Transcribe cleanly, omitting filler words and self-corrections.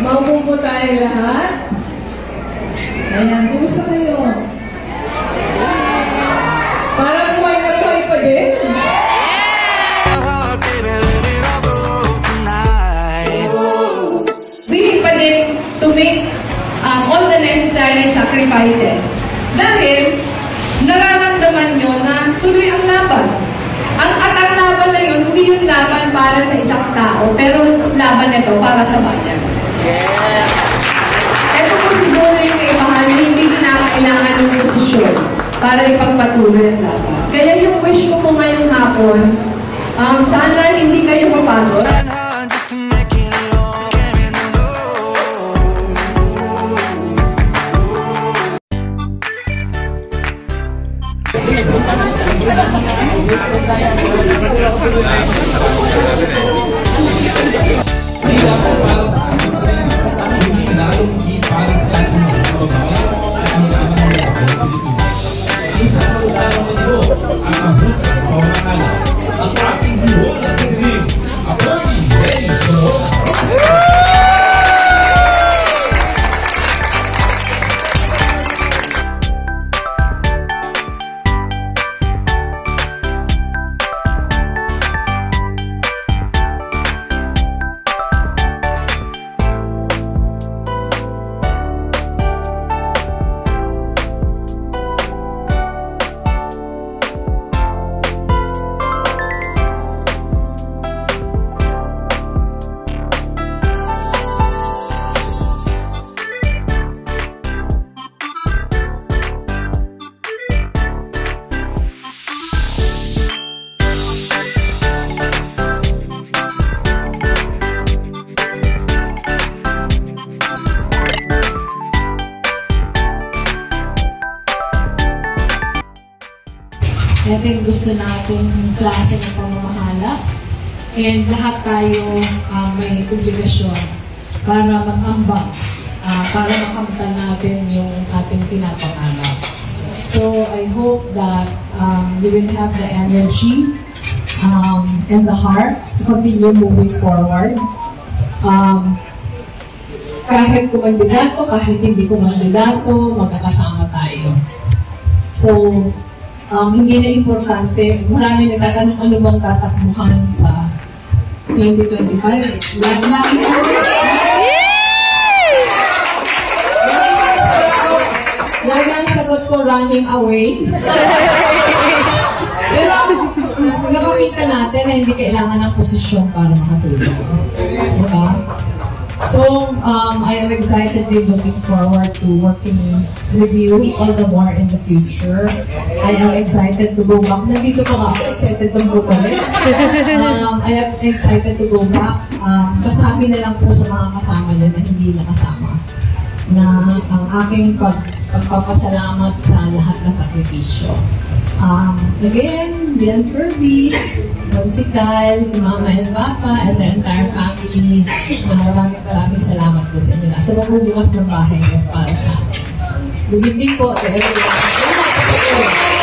Maupo po tayo lahat. Ayan, kumusta kayo? Parang buhay na buhay pa din. We need pa din to make all the necessary sacrifices. Dahil, nararamdaman nyo na tuloy ang laban. Ang laban na yun, hindi yung laban para sa isang tao, pero laban nito para sa bayan. Yes! Ito po siguro yung kaibahan, hindi kinakailangan ng posisyon para ipagpatuloy ang laban. Kaya yung wish ko po ngayong hapon, sana hindi kayo mapagod. Ito yung gusto nating klase ng pamamahala. And lahat tayo may obligasyon para mag-ambag, para makamtan natin yung ating pinapangarap. So I hope that you will have the energy and the heart to continue moving forward. Kahit kumandidato, kahit hindi kumandidato, magkakasama tayo. So, hindi na importante, marami nagtatanong ano bang tatakbuhan sa 2025. Lagi ang sagot ko, running away. Pero, nagpapakita natin na hindi kailangan ng posisyon para makatulong. Diba? So, I am excitedly looking forward to working with you all the more in the future. I am excited to go back. Nandito pa ako, excited to go back. I am excited to go back. Basabi na lang po sa mga kasama niyo na hindi nakasama. Na ang aking pagpapasalamat sa lahat na sakripisyo. Again, Bian Kirby, si Kyle, si Mama and Papa, and the entire family. Maraming salamat po sa inyo lahat. Sa magbubukas ng bahay niyo para sa akin. Good evening po to everyone.